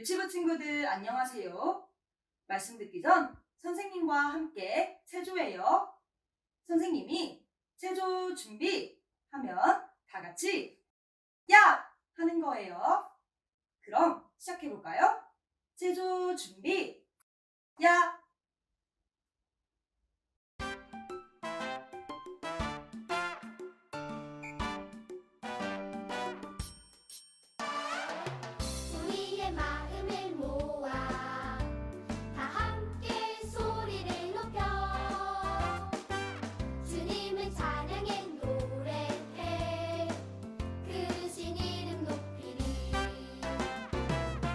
유치부 친구들 안녕하세요. 말씀 듣기 전 선생님과 함께 체조해요. 선생님이 체조 준비 하면 다 같이 야! 하는 거예요. 그럼 시작해 볼까요? 체조 준비 야! 우리의 마음을 모아 다 함께 소리를 높여 주님을 찬양해 노래해 그 신 이름 높이리.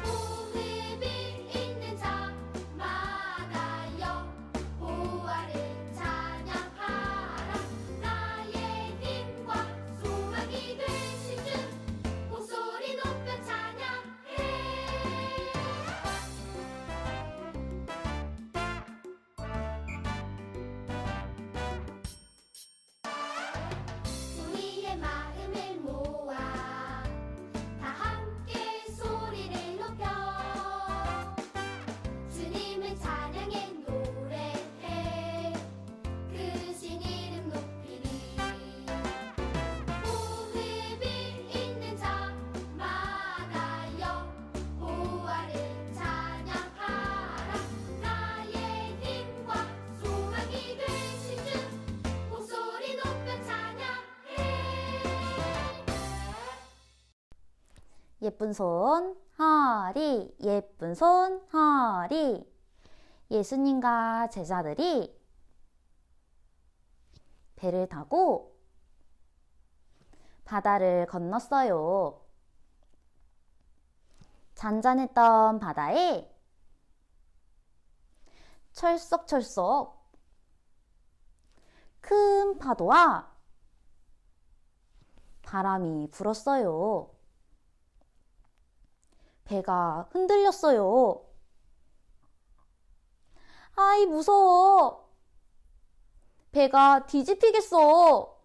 호흡이 있는 자마다 여호와를 찬양하라. 나의 힘과 소망이 되신 주 목소리 높여 찬양해. 우리의 마음을 모아 다 함께 소리를 높여 주님을 찬양해 노래해 그 신 이름 높이리. 호흡이 있는 자마다 여호와를 찬양하라. 나의 힘과 소망이 되신 주 목소리 높여 찬양해. 예쁜 손 허리, 예쁜 손 허리. 예수님과 제자들이 배를 타고 바다를 건넜어요. 잔잔했던 바다에 철썩철썩 큰 파도와 바람이 불었어요. 배가 흔들렸어요. 아이, 무서워. 배가 뒤집히겠어.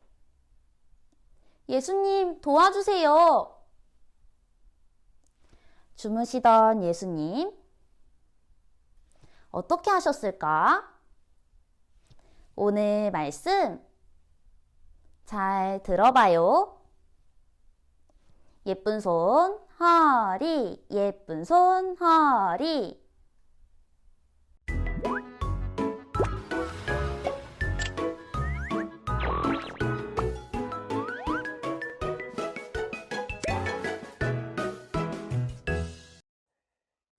예수님, 도와주세요. 주무시던 예수님, 어떻게 하셨을까? 오늘 말씀 잘 들어봐요. 예쁜 손 허리, 예쁜 손 허리.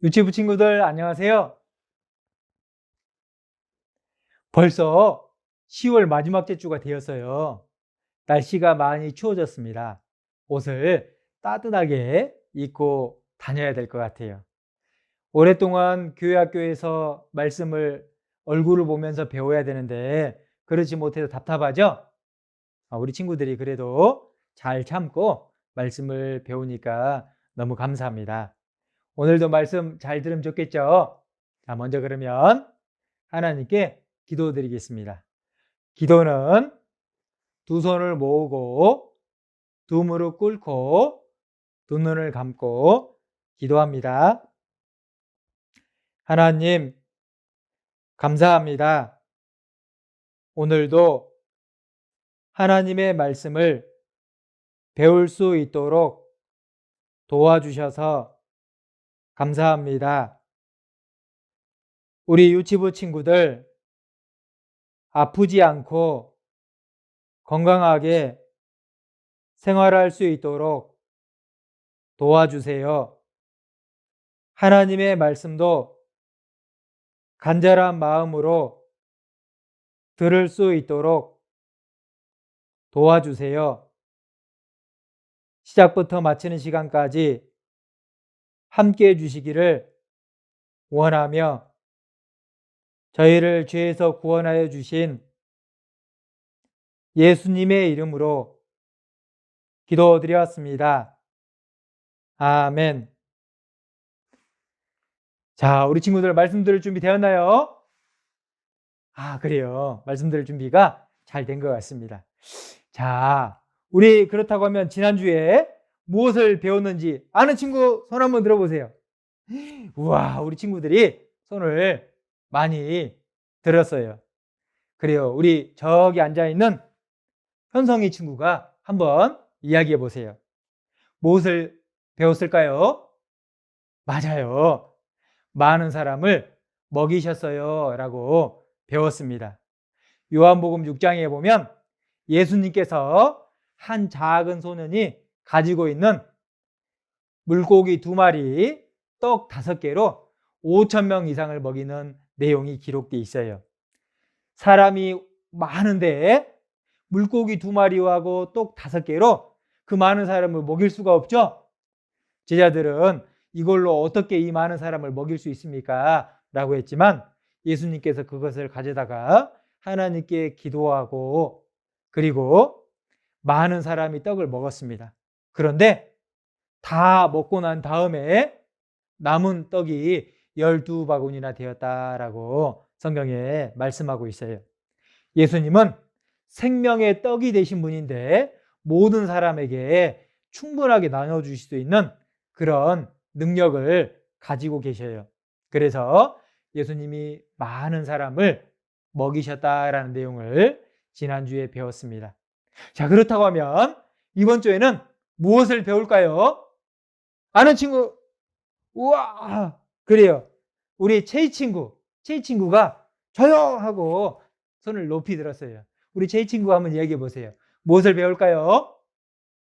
유치부 친구들 안녕하세요. 벌써 10월 마지막 주가 되었어요. 날씨가 많이 추워졌습니다. 옷을 따뜻하게 입고 다녀야 될 것 같아요. 오랫동안 교회 학교에서 말씀을 얼굴을 보면서 배워야 되는데 그러지 못해서 답답하죠? 우리 친구들이 그래도 잘 참고 말씀을 배우니까 너무 감사합니다. 오늘도 말씀 잘 들으면 좋겠죠? 자, 먼저 그러면 하나님께 기도드리겠습니다. 기도는 두 손을 모으고 두 무릎 꿇고 두 눈을 감고 기도합니다. 하나님, 감사합니다. 오늘도 하나님의 말씀을 배울 수 있도록 도와주셔서 감사합니다. 우리 유치부 친구들 아프지 않고 건강하게 생활할 수 있도록 도와주세요. 하나님의 말씀도 간절한 마음으로 들을 수 있도록 도와주세요. 시작부터 마치는 시간까지 함께 해주시기를 원하며 저희를 죄에서 구원하여 주신 예수님의 이름으로 기도드렸습니다. 아멘. 자, 우리 친구들 말씀 들을 준비 되었나요? 그래요. 말씀 들을 준비가 잘 된 것 같습니다. 자, 우리 그렇다고 하면 지난주에 무엇을 배웠는지 아는 친구 손 한번 들어보세요. 우와, 우리 친구들이 손을 많이 들었어요. 그래요. 우리 저기 앉아있는 현성이 친구가 한번 이야기해 보세요. 무엇을 배웠을까요? 맞아요. 많은 사람을 먹이셨어요 라고 배웠습니다. 요한복음 6장에 보면 예수님께서 한 작은 소년이 가지고 있는 물고기 2마리, 떡 5개로 5,000명 이상을 먹이는 내용이 기록되어 있어요. 사람이 많은데 물고기 2마리하고 떡 5개로 그 많은 사람을 먹일 수가 없죠? 제자들은 이걸로 어떻게 이 많은 사람을 먹일 수 있습니까? 라고 했지만 예수님께서 그것을 가져다가 하나님께 기도하고 그리고 많은 사람이 떡을 먹었습니다. 그런데 다 먹고 난 다음에 남은 떡이 12바구니나 되었다라고 성경에 말씀하고 있어요. 예수님은 생명의 떡이 되신 분인데 모든 사람에게 충분하게 나눠주실 수 있는 그런 능력을 가지고 계셔요. 그래서 예수님이 많은 사람을 먹이셨다라는 내용을 지난주에 배웠습니다. 자, 그렇다고 하면 이번 주에는 무엇을 배울까요? 아는 친구, 우와, 그래요. 우리 채희 친구가 저요! 하고 손을 높이 들었어요. 우리 채희 친구가 한번 이야기해 보세요. 무엇을 배울까요?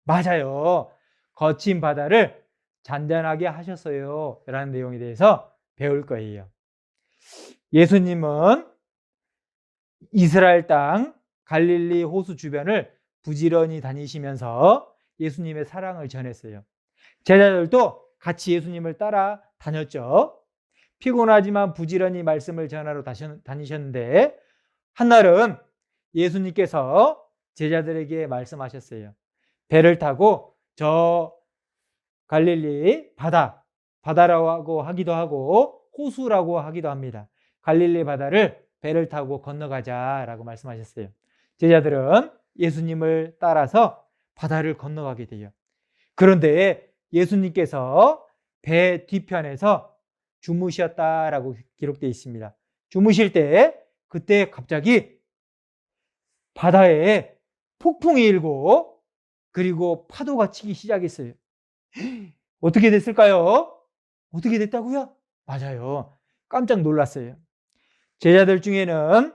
맞아요. 거친 바다를 잔잔하게 하셨어요. 라는 내용에 대해서 배울 거예요. 예수님은 이스라엘 땅 갈릴리 호수 주변을 부지런히 다니시면서 예수님의 사랑을 전했어요. 제자들도 같이 예수님을 따라 다녔죠. 피곤하지만 부지런히 말씀을 전하러 다니셨는데 한날은 예수님께서 제자들에게 말씀하셨어요. 배를 타고 저 갈릴리 바다라고 하기도 하고 호수라고 하기도 합니다. 갈릴리 바다를 배를 타고 건너가자라고 말씀하셨어요. 제자들은 예수님을 따라서 바다를 건너가게 돼요. 그런데 예수님께서 배 뒤편에서 주무셨다라고 기록되어 있습니다. 주무실 때 그때 갑자기 바다에 폭풍이 일고 그리고 파도가 치기 시작했어요. 어떻게 됐을까요? 어떻게 됐다고요? 맞아요. 깜짝 놀랐어요. 제자들 중에는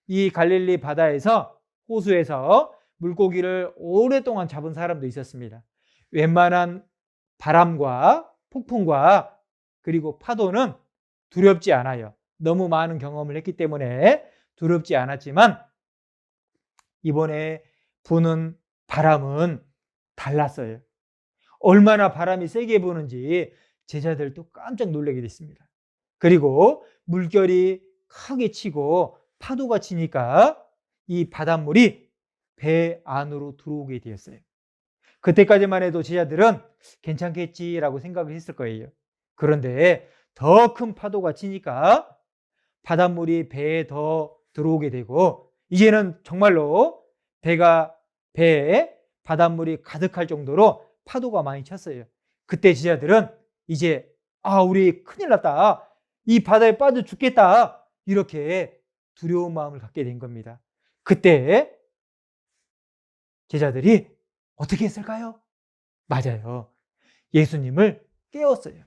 이 갈릴리 바다에서 호수에서 물고기를 오랫동안 잡은 사람도 있었습니다. 웬만한 바람과 폭풍과 그리고 파도는 두렵지 않아요. 너무 많은 경험을 했기 때문에 두렵지 않았지만 이번에 부는 바람은 달랐어요. 얼마나 바람이 세게 부는지 제자들도 깜짝 놀라게 됐습니다. 그리고 물결이 크게 치고 파도가 치니까 이 바닷물이 배 안으로 들어오게 되었어요. 그때까지만 해도 제자들은 괜찮겠지라고 생각을 했을 거예요. 그런데 더 큰 파도가 치니까 바닷물이 배에 더 들어오게 되고 이제는 정말로 배에 바닷물이 가득할 정도로 파도가 많이 쳤어요. 그때 제자들은 이제 우리 큰일 났다. 이 바다에 빠져 죽겠다. 이렇게 두려운 마음을 갖게 된 겁니다. 그때 제자들이 어떻게 했을까요? 맞아요. 예수님을 깨웠어요.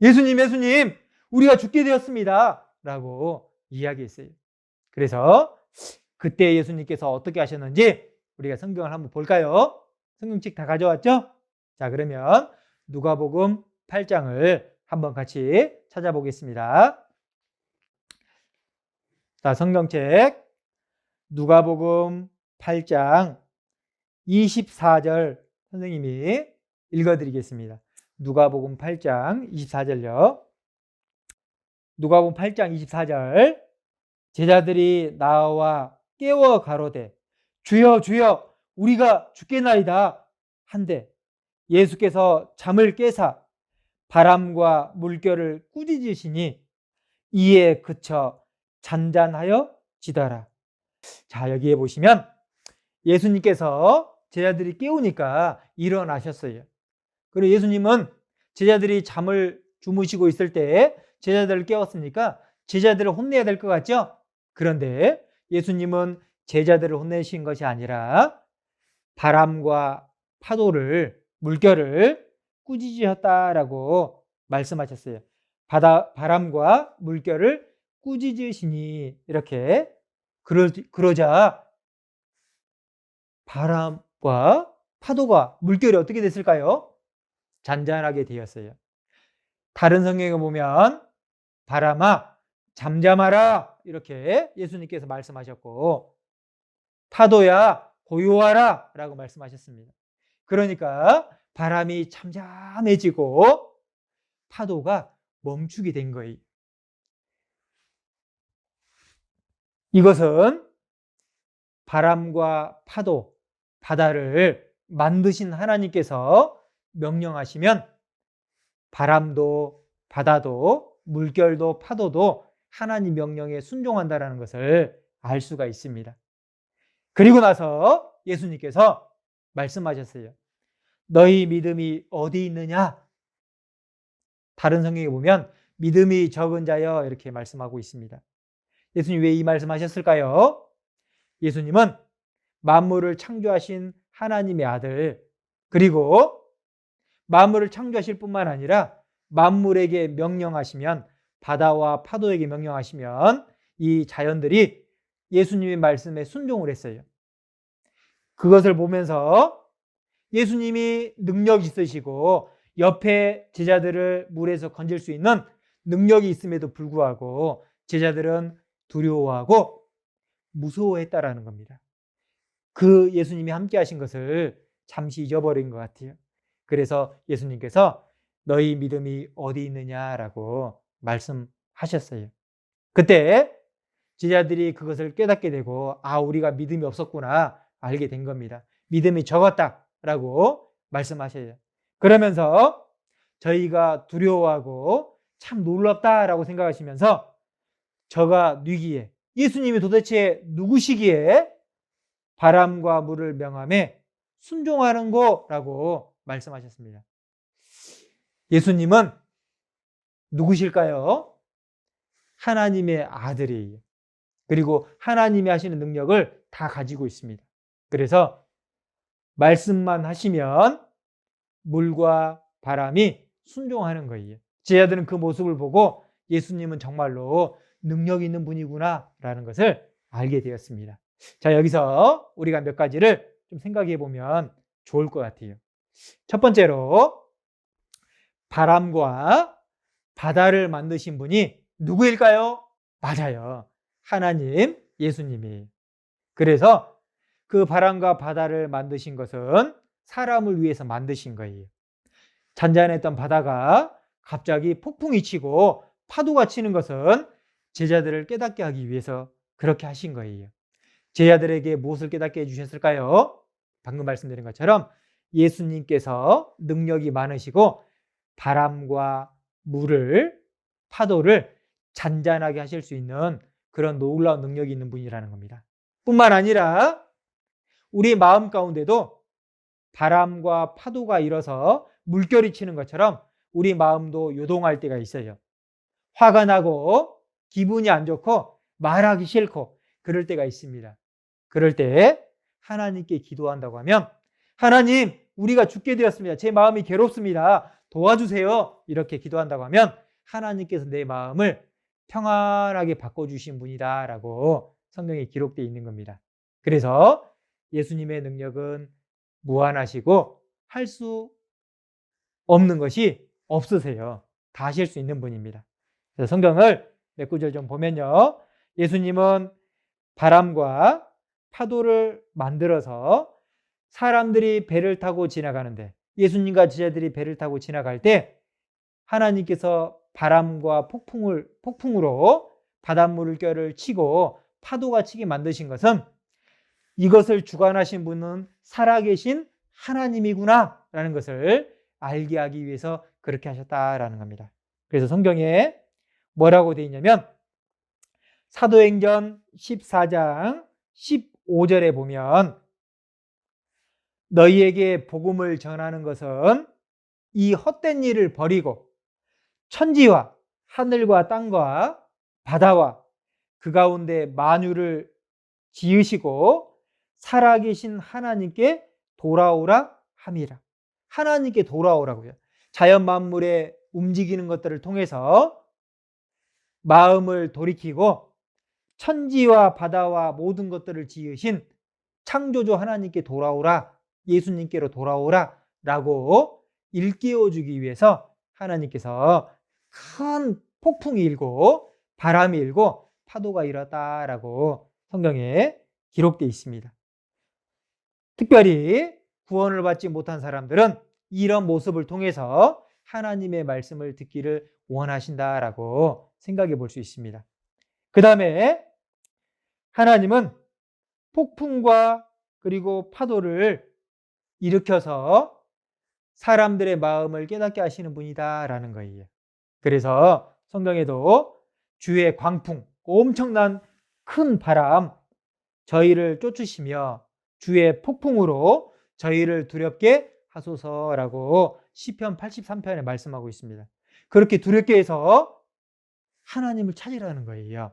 예수님, 우리가 죽게 되었습니다. 라고 이야기했어요. 그래서 그때 예수님께서 어떻게 하셨는지 우리가 성경을 한번 볼까요? 성경책 다 가져왔죠? 자, 그러면 누가복음 8장을 한번 같이 찾아보겠습니다. 자, 성경책 누가복음 8장 24절 선생님이 읽어드리겠습니다. 누가복음 8장 24절요. 누가복음 8장 24절 제자들이 나와 깨워 가로되 주여 주여 우리가 죽겠나이다 한데 예수께서 잠을 깨사 바람과 물결을 꾸짖으시니 이에 그쳐 잔잔하여 지더라. 자, 여기에 보시면 예수님께서 제자들이 깨우니까 일어나셨어요. 그리고 예수님은 제자들이 잠을 주무시고 있을 때 제자들을 깨웠으니까 제자들을 혼내야 될 것 같죠? 그런데 예수님은 제자들을 혼내신 것이 아니라 바람과 파도를, 물결을 꾸짖으셨다라고 말씀하셨어요. 바람과 물결을 꾸짖으시니 이렇게 그러자 바람과 파도가 물결이 어떻게 됐을까요? 잔잔하게 되었어요. 다른 성경에 보면 바람아 잠잠하라 이렇게 예수님께서 말씀하셨고 파도야 고요하라 라고 말씀하셨습니다. 그러니까 바람이 잠잠해지고 파도가 멈추게 된 거예요. 이것은 바람과 파도, 바다를 만드신 하나님께서 명령하시면 바람도 바다도 물결도 파도도 하나님 명령에 순종한다는 것을 알 수가 있습니다. 그리고 나서 예수님께서 말씀하셨어요. 너희 믿음이 어디 있느냐? 다른 성경에 보면 믿음이 적은 자여 이렇게 말씀하고 있습니다. 예수님 왜 이 말씀하셨을까요? 예수님은 만물을 창조하신 하나님의 아들, 그리고 만물을 창조하실 뿐만 아니라 만물에게 명령하시면, 바다와 파도에게 명령하시면 이 자연들이 예수님의 말씀에 순종을 했어요. 그것을 보면서 예수님이 능력이 있으시고 옆에 제자들을 물에서 건질 수 있는 능력이 있음에도 불구하고 제자들은 두려워하고 무서워했다라는 겁니다. 그 예수님이 함께 하신 것을 잠시 잊어버린 것 같아요. 그래서 예수님께서 너희 믿음이 어디 있느냐라고 말씀하셨어요. 그때 제자들이 그것을 깨닫게 되고 우리가 믿음이 없었구나 알게 된 겁니다. 믿음이 적었다라고 말씀하셔요. 그러면서 저희가 두려워하고 참 놀랍다라고 생각하시면서 저가 뉘기에 예수님이 도대체 누구시기에 바람과 물을 명함에 순종하는 거라고 말씀하셨습니다. 예수님은 누구실까요? 하나님의 아들이에요. 그리고 하나님이 하시는 능력을 다 가지고 있습니다. 그래서 말씀만 하시면 물과 바람이 순종하는 거예요. 제자들은 그 모습을 보고 예수님은 정말로 능력 있는 분이구나 라는 것을 알게 되었습니다. 자, 여기서 우리가 몇 가지를 좀 생각해 보면 좋을 것 같아요. 첫 번째로 바람과 바다를 만드신 분이 누구일까요? 맞아요. 하나님, 예수님이. 그래서 그 바람과 바다를 만드신 것은 사람을 위해서 만드신 거예요. 잔잔했던 바다가 갑자기 폭풍이 치고 파도가 치는 것은 제자들을 깨닫게 하기 위해서 그렇게 하신 거예요. 제자들에게 무엇을 깨닫게 해주셨을까요? 방금 말씀드린 것처럼 예수님께서 능력이 많으시고 바람과 물을, 파도를 잔잔하게 하실 수 있는 그런 놀라운 능력이 있는 분이라는 겁니다. 뿐만 아니라 우리 마음 가운데도 바람과 파도가 일어서 물결이 치는 것처럼 우리 마음도 요동할 때가 있어요. 화가 나고 기분이 안 좋고 말하기 싫고 그럴 때가 있습니다. 그럴 때 하나님께 기도한다고 하면 하나님, 우리가 죽게 되었습니다. 제 마음이 괴롭습니다. 도와주세요. 이렇게 기도한다고 하면 하나님께서 내 마음을 평안하게 바꿔주신 분이다 라고 성경에 기록되어 있는 겁니다. 그래서 예수님의 능력은 무한하시고 할 수 없는 것이 없으세요. 다 하실 수 있는 분입니다. 그래서 성경을 몇 구절 좀 보면요. 예수님은 바람과 파도를 만들어서 사람들이 배를 타고 지나가는데, 예수님과 제자들이 배를 타고 지나갈 때 하나님께서 바람과 폭풍으로 바닷물결을 치고 파도가 치게 만드신 것은 이것을 주관하신 분은 살아계신 하나님이구나 라는 것을 알게 하기 위해서 그렇게 하셨다라는 겁니다. 그래서 성경에 뭐라고 되어 있냐면 사도행전 14장 15절에 보면 너희에게 복음을 전하는 것은 이 헛된 일을 버리고 천지와 하늘과 땅과 바다와 그 가운데 만유를 지으시고 살아계신 하나님께 돌아오라 함이라. 하나님께 돌아오라고요. 자연 만물의 움직이는 것들을 통해서 마음을 돌이키고 천지와 바다와 모든 것들을 지으신 창조주 하나님께 돌아오라, 예수님께로 돌아오라 라고 일깨워주기 위해서 하나님께서 큰 폭풍이 일고 바람이 일고 파도가 일었다라고 성경에 기록되어 있습니다. 특별히 구원을 받지 못한 사람들은 이런 모습을 통해서 하나님의 말씀을 듣기를 원하신다라고 생각해 볼 수 있습니다. 그 다음에 하나님은 폭풍과 그리고 파도를 일으켜서 사람들의 마음을 깨닫게 하시는 분이다라는 거예요. 그래서 성경에도 주의 광풍, 엄청난 큰 바람, 저희를 쫓으시며 주의 폭풍으로 저희를 두렵게 하소서라고 시편 83편에 말씀하고 있습니다. 그렇게 두렵게 해서 하나님을 찾으라는 거예요.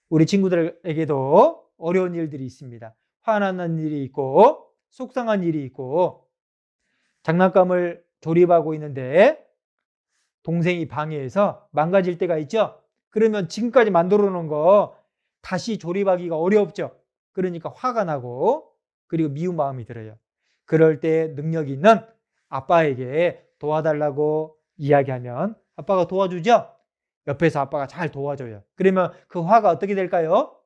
우리 친구들에게도 어려운 일들이 있습니다. 화나는 일이 있고 속상한 일이 있고 장난감을 조립하고 있는데 동생이 방해해서 망가질 때가 있죠. 그러면 지금까지 만들어 놓은 거 다시 조립하기가 어렵죠. 그러니까 화가 나고 그리고 미운 마음이 들어요. 그럴 때 능력 있는 아빠에게 도와달라고 이야기하면 아빠가 도와주죠. 옆에서 아빠가 잘 도와줘요. 그러면 그 화가 어떻게 될까요?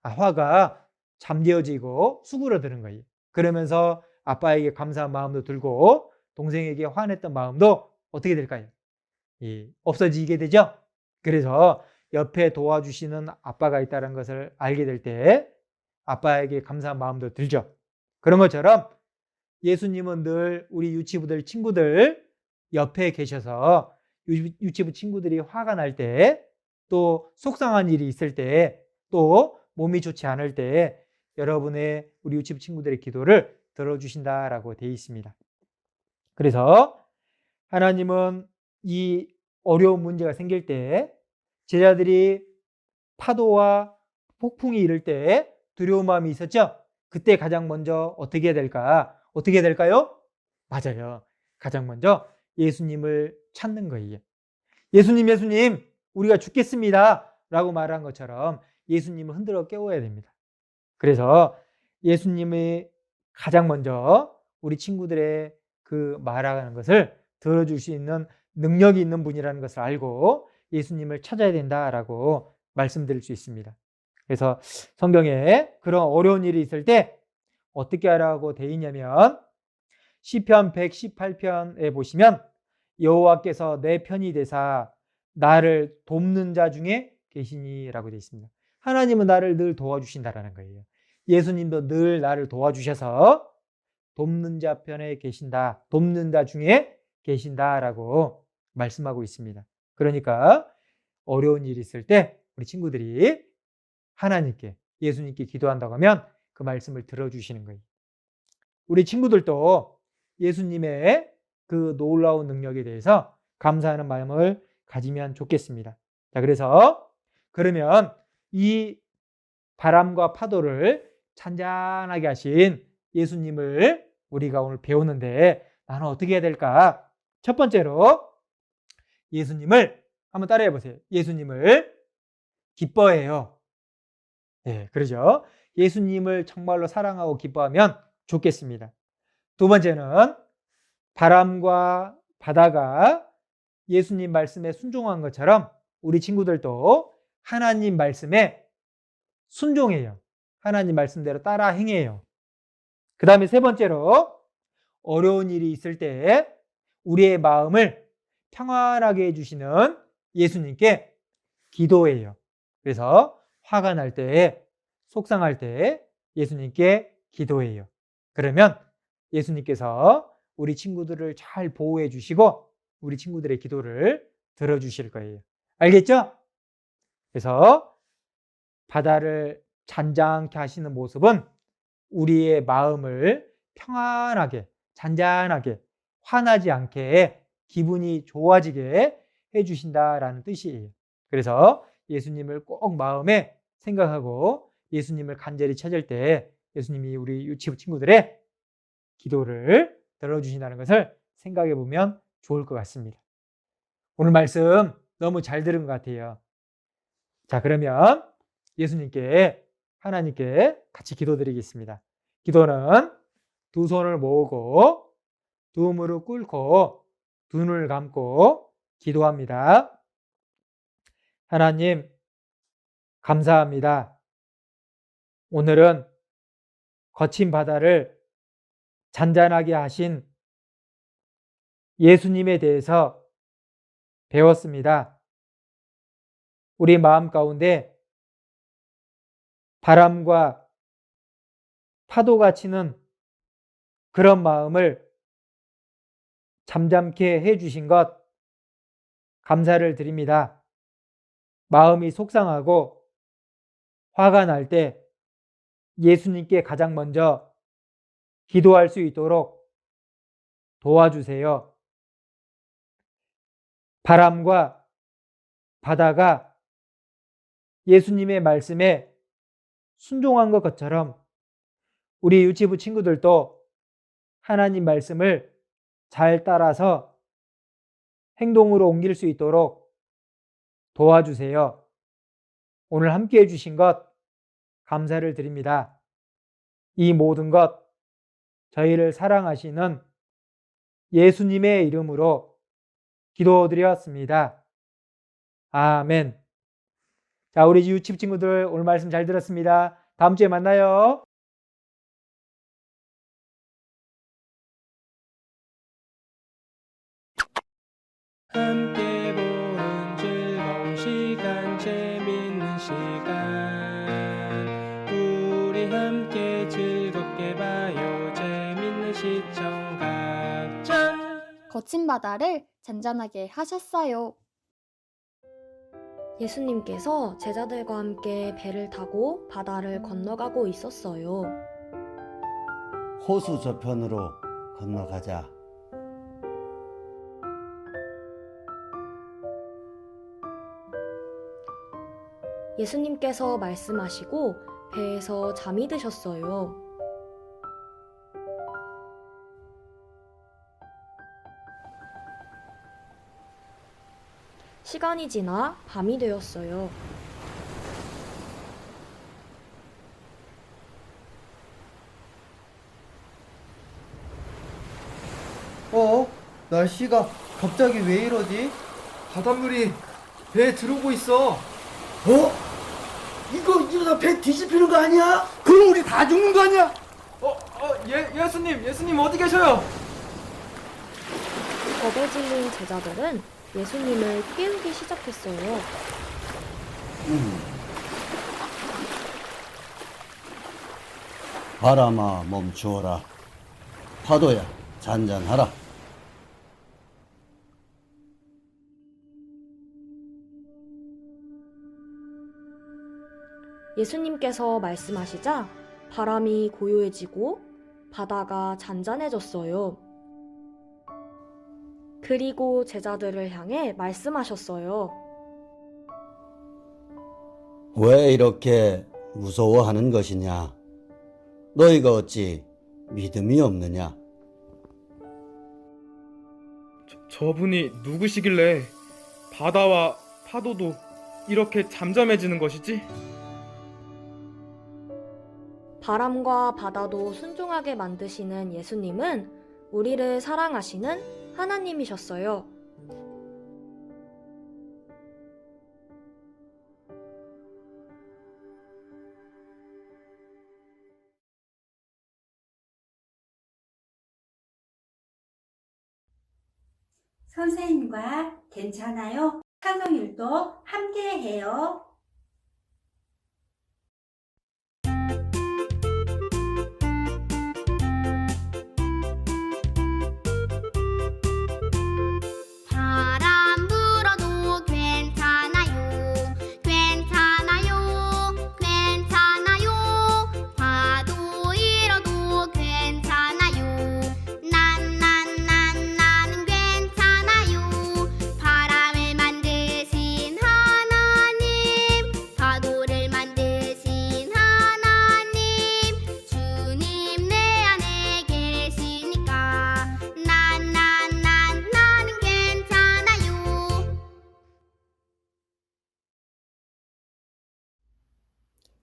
화가 잠재워지고 수그러드는 거예요. 그러면서 아빠에게 감사한 마음도 들고 동생에게 화냈던 마음도 어떻게 될까요? 없어지게 되죠. 그래서 옆에 도와주시는 아빠가 있다는 것을 알게 될 때 아빠에게 감사한 마음도 들죠. 그런 것처럼 예수님은 늘 우리 유치부들 친구들 옆에 계셔서 유치부 친구들이 화가 날 때, 또 속상한 일이 있을 때, 또 몸이 좋지 않을 때 여러분의 우리 유치부 친구들의 기도를 들어주신다라고 되어 있습니다. 그래서 하나님은 이 어려운 문제가 생길 때 제자들이 파도와 폭풍이 이를 때 두려운 마음이 있었죠? 그때 가장 먼저 어떻게 해야 될까? 어떻게 해야 될까요? 맞아요. 가장 먼저 예수님을 찾는 거예요. 예수님, 우리가 죽겠습니다 라고 말한 것처럼 예수님을 흔들어 깨워야 됩니다. 그래서 예수님이 가장 먼저 우리 친구들의 그 말하는 것을 들어줄 수 있는 능력이 있는 분이라는 것을 알고 예수님을 찾아야 된다라고 말씀드릴 수 있습니다. 그래서 성경에 그런 어려운 일이 있을 때 어떻게 하라고 되어 있냐면 시편 118편에 보시면 여호와께서 내 편이 되사 나를 돕는 자 중에 계시니라고 되어 있습니다. 하나님은 나를 늘 도와주신다라는 거예요. 예수님도 늘 나를 도와주셔서 돕는 자 편에 계신다, 돕는 자 중에 계신다라고 말씀하고 있습니다. 그러니까 어려운 일이 있을 때 우리 친구들이 하나님께, 예수님께 기도한다고 하면 그 말씀을 들어주시는 거예요. 우리 친구들도 예수님의 그 놀라운 능력에 대해서 감사하는 마음을 가지면 좋겠습니다. 자, 그래서 그러면 이 바람과 파도를 잔잔하게 하신 예수님을 우리가 오늘 배우는데 나는 어떻게 해야 될까? 첫 번째로 예수님을 한번 따라해 보세요. 예수님을 기뻐해요. 네, 그러죠. 예수님을 정말로 사랑하고 기뻐하면 좋겠습니다. 두 번째는 바람과 바다가 예수님 말씀에 순종한 것처럼 우리 친구들도 하나님 말씀에 순종해요. 하나님 말씀대로 따라 행해요. 그 다음에 세 번째로 어려운 일이 있을 때 우리의 마음을 평안하게 해주시는 예수님께 기도해요. 그래서 화가 날 때, 속상할 때 예수님께 기도해요. 그러면 예수님께서 우리 친구들을 잘 보호해 주시고 우리 친구들의 기도를 들어주실 거예요. 알겠죠? 그래서 바다를 잔잔케 하시는 모습은 우리의 마음을 평안하게, 잔잔하게, 화나지 않게, 기분이 좋아지게 해주신다라는 뜻이에요. 그래서 예수님을 꼭 마음에 생각하고 예수님을 간절히 찾을 때 예수님이 우리 유치부 친구들의 기도를 들어주신다는 것을 생각해 보면 좋을 것 같습니다. 오늘 말씀 너무 잘 들은 것 같아요. 자, 그러면 예수님께, 하나님께 같이 기도드리겠습니다. 기도는 두 손을 모으고 두 무릎 꿇고 두 눈을 감고 기도합니다. 하나님, 감사합니다. 오늘은 거친 바다를 잔잔하게 하신 예수님에 대해서 배웠습니다. 우리 마음 가운데 바람과 파도가 치는 그런 마음을 잠잠케 해주신 것 감사를 드립니다. 마음이 속상하고 화가 날 때 예수님께 가장 먼저 기도할 수 있도록 도와주세요. 바람과 바다가 예수님의 말씀에 순종한 것처럼 우리 유치부 친구들도 하나님 말씀을 잘 따라서 행동으로 옮길 수 있도록 도와주세요. 오늘 함께 해주신 것 감사를 드립니다. 이 모든 것 저희를 사랑하시는 예수님의 이름으로 기도드렸습니다. 아멘. 자, 우리 유치부 친구들 오늘 말씀 잘 들었습니다. 다음 주에 만나요. 함께 보는 즐거운 시간, 재밌는 시간. 우리 함께 즐겁게 봐요. 재밌는 시청각. 거친 바다를 잔잔하게 하셨어요. 예수님께서 제자들과 함께 배를 타고 바다를 건너가고 있었어요. 호수 저편으로 건너가자. 예수님께서 말씀하시고 배에서 잠이 드셨어요. 시간이 지나 밤이 되었어요. 날씨가 갑자기 왜 이러지? 바닷물이 배에 들어오고 있어. 이거 이러다 배 뒤집히는 거 아니야? 그럼 우리 다 죽는 거 아니야? 예수님 어디 계셔요? 겁에 질린 제자들은 예수님을 깨우기 시작했어요. 바람아 멈추어라. 파도야 잔잔하라. 예수님께서 말씀하시자 바람이 고요해지고 바다가 잔잔해졌어요. 그리고 제자들을 향해 말씀하셨어요. 왜 이렇게 무서워하는 것이냐? 너희가 어찌 믿음이 없느냐? 저분이 누구시길래 바다와 파도도 이렇게 잠잠해지는 것이지? 바람과 바다도 순종하게 만드시는 예수님은 우리를 사랑하시는 하나님이셨어요. 선생님과 괜찮아요? 찬송일도 함께 해요. 바람 불어도 괜찮아요. 괜찮아요. 괜찮아요. 파도 일어도 괜찮아요. 나는 괜찮아요. 바람을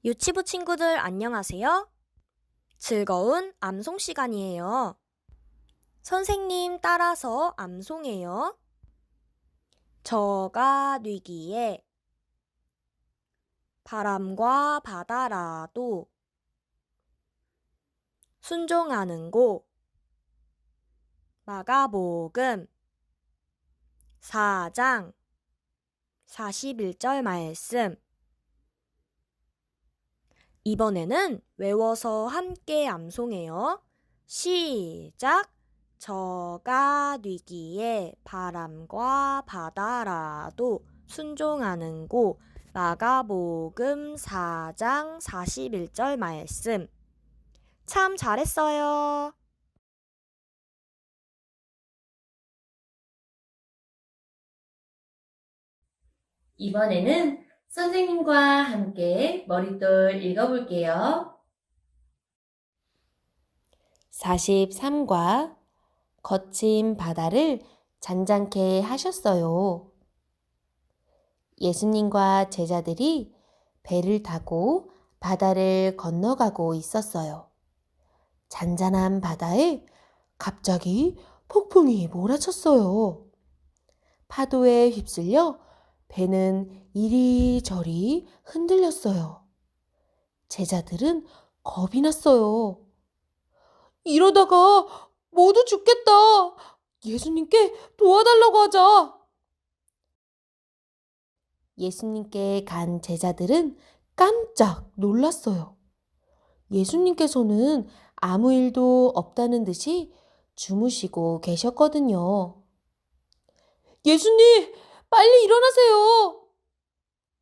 유치부 친구들 안녕하세요. 즐거운 암송 시간이에요. 선생님 따라서 암송해요. 저가 뉘기에 바람과 바다라도 순종하는 고 마가복음 4장 41절 말씀. 이번에는 외워서 함께 암송해요. 시작! 저가 뉘기에 바람과 바다라도 순종하는 고 마가복음 4장 41절 말씀. 참 잘했어요. 이번에는 선생님과 함께 머릿돌 읽어볼게요. 43과 거친 바다를 잔잔케 하셨어요. 예수님과 제자들이 배를 타고 바다를 건너가고 있었어요. 잔잔한 바다에 갑자기 폭풍이 몰아쳤어요. 파도에 휩쓸려 배는 이리저리 흔들렸어요. 제자들은 겁이 났어요. 이러다가 모두 죽겠다. 예수님께 도와달라고 하자. 예수님께 간 제자들은 깜짝 놀랐어요. 예수님께서는 아무 일도 없다는 듯이 주무시고 계셨거든요. 예수님, 빨리 일어나세요.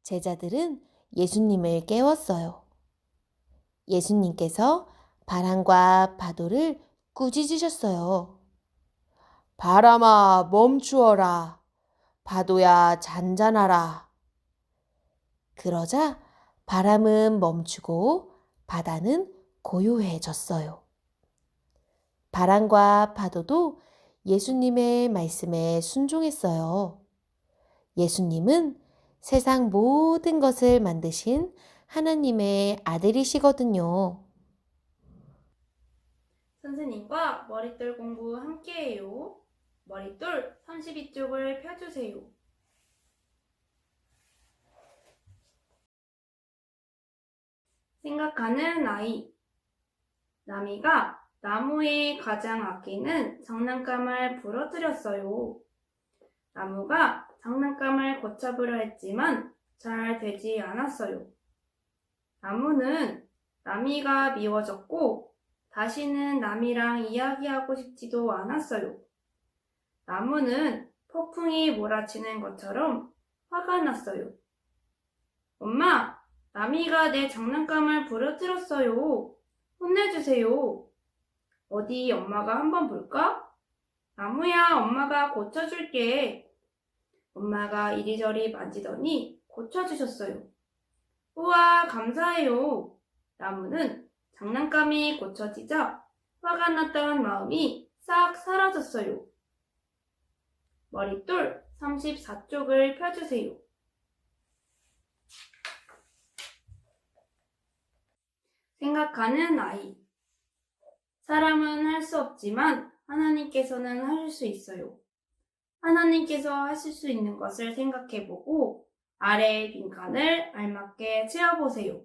제자들은 예수님을 깨웠어요. 예수님께서 바람과 파도를 꾸짖으셨어요. 바람아, 멈추어라. 파도야, 잔잔하라. 그러자 바람은 멈추고 바다는 고요해졌어요. 바람과 파도도 예수님의 말씀에 순종했어요. 예수님은 세상 모든 것을 만드신 하나님의 아들이시거든요. 선생님과 머릿돌 공부 함께해요. 머릿돌 32쪽을 펴주세요. 생각하는 아이. 나미가 나무에 가장 아끼는 장난감을 부러뜨렸어요. 나무가 장난감을 고쳐보려 했지만 잘 되지 않았어요. 나무는 나미가 미워졌고 다시는 나미랑 이야기하고 싶지도 않았어요. 나무는 폭풍이 몰아치는 것처럼 화가 났어요. 엄마, 나미가 내 장난감을 부러뜨렸어요. 혼내주세요. 어디 엄마가 한번 볼까? 나무야, 엄마가 고쳐줄게. 엄마가 이리저리 만지더니 고쳐주셨어요. 우와, 감사해요. 나무는 장난감이 고쳐지자 화가 났던 마음이 싹 사라졌어요. 머릿돌 34쪽을 펴주세요. 생각하는 아이. 사람은 할 수 없지만 하나님께서는 하실 수 있어요. 하나님께서 하실 수 있는 것을 생각해보고 아래의 빈칸을 알맞게 채워보세요.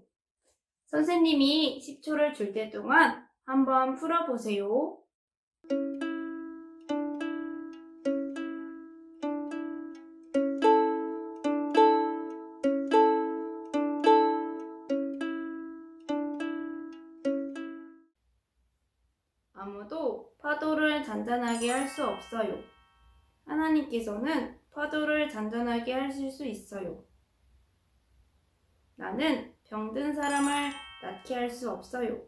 선생님이 10초를 줄 때 동안 한번 풀어보세요. 아무도 파도를 잔잔하게 할 수 없어요. 하나님께서는 파도를 잔잔하게 하실 수 있어요. 나는 병든 사람을 낫게 할 수 없어요.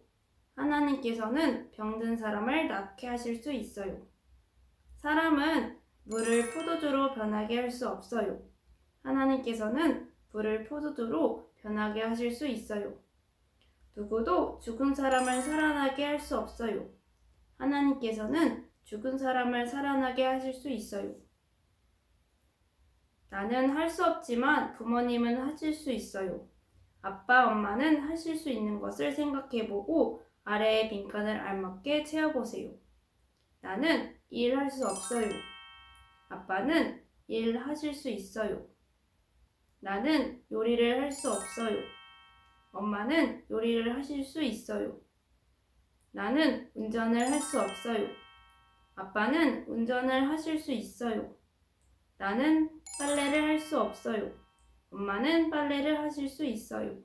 하나님께서는 병든 사람을 낫게 하실 수 있어요. 사람은 물을 포도주로 변하게 할 수 없어요. 하나님께서는 물을 포도주로 변하게 하실 수 있어요. 누구도 죽은 사람을 살아나게 할 수 없어요. 하나님께서는 죽은 사람을 살아나게 하실 수 있어요. 나는 할 수 없지만 부모님은 하실 수 있어요. 아빠, 엄마는 하실 수 있는 것을 생각해보고 아래의 빈칸을 알맞게 채워보세요. 나는 일할 수 없어요. 아빠는 일하실 수 있어요. 나는 요리를 할 수 없어요. 엄마는 요리를 하실 수 있어요. 나는 운전을 할 수 없어요. 아빠는 운전을 하실 수 있어요. 나는 빨래를 할 수 없어요. 엄마는 빨래를 하실 수 있어요.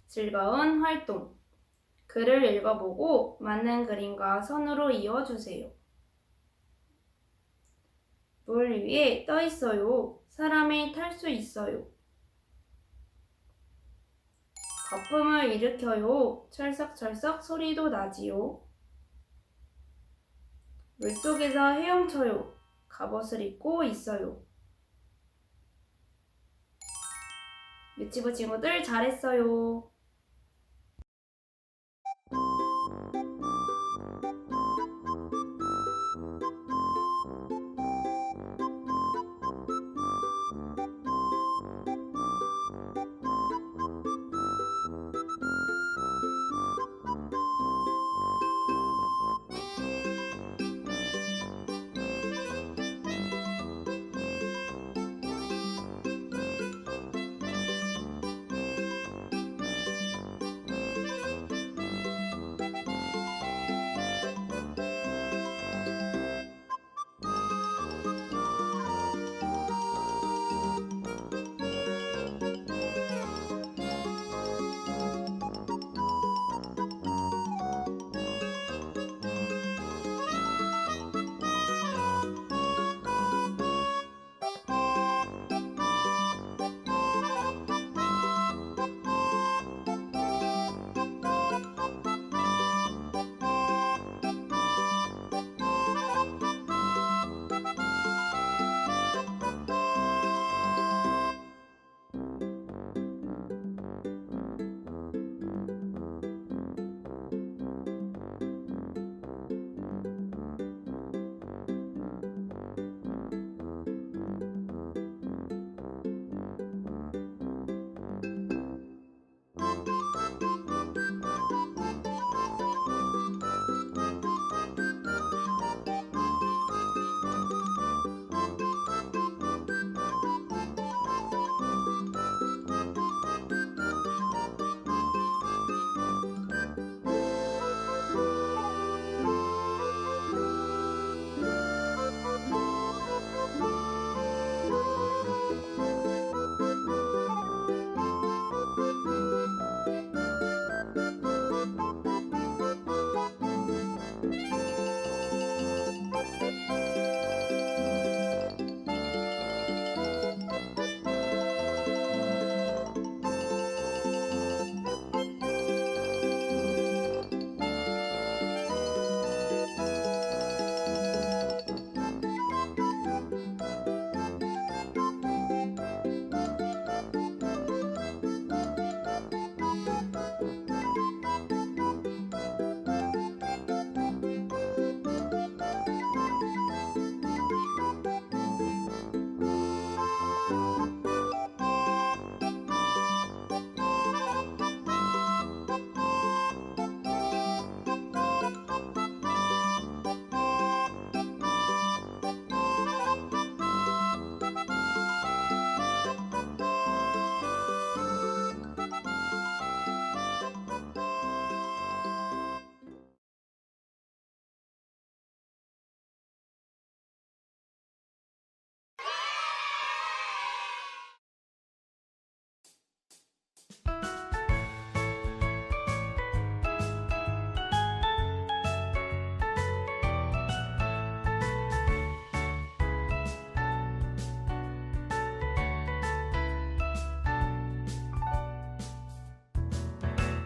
즐거운 활동. 글을 읽어보고 맞는 그림과 선으로 이어주세요. 물 위에 떠 있어요. 사람이 탈 수 있어요. 거품을 일으켜요. 철썩철썩 소리도 나지요. 물속에서 헤엄쳐요. 갑옷을 입고 있어요. 유치부 친구들 잘했어요.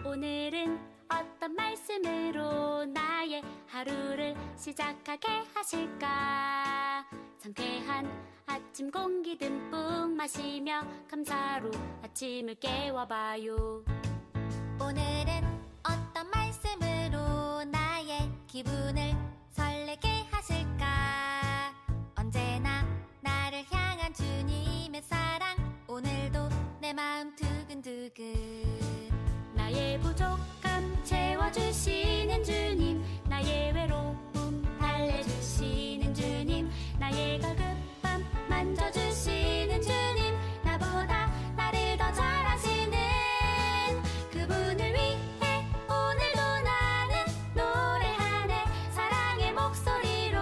오늘은 어떤 말씀으로 나의 하루를 시작하게 하실까? 상쾌한 아침 공기 듬뿍 마시며 감사로 아침을 깨워봐요. 오늘은 어떤 말씀으로 나의 기분을 설레게 하실까? 언제나 나를 향한 주님의 사랑 부족함 채워주시는 주님, 나의 외로움 달래주시는 주님, 나의 갈급함 만져주시는 주님, 나보다 나를 더 잘하시는 그분을 위해 오늘도 나는 노래하네. 사랑의 목소리로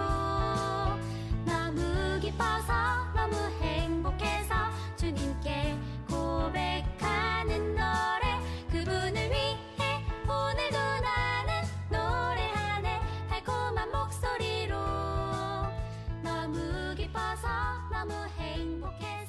너무 기뻐서 너무 행복해서 주님께 고백하는 노래. 그분을 위해 오늘도 나는 노래하네. 달콤한 목소리로 너무 기뻐서 너무 행복해서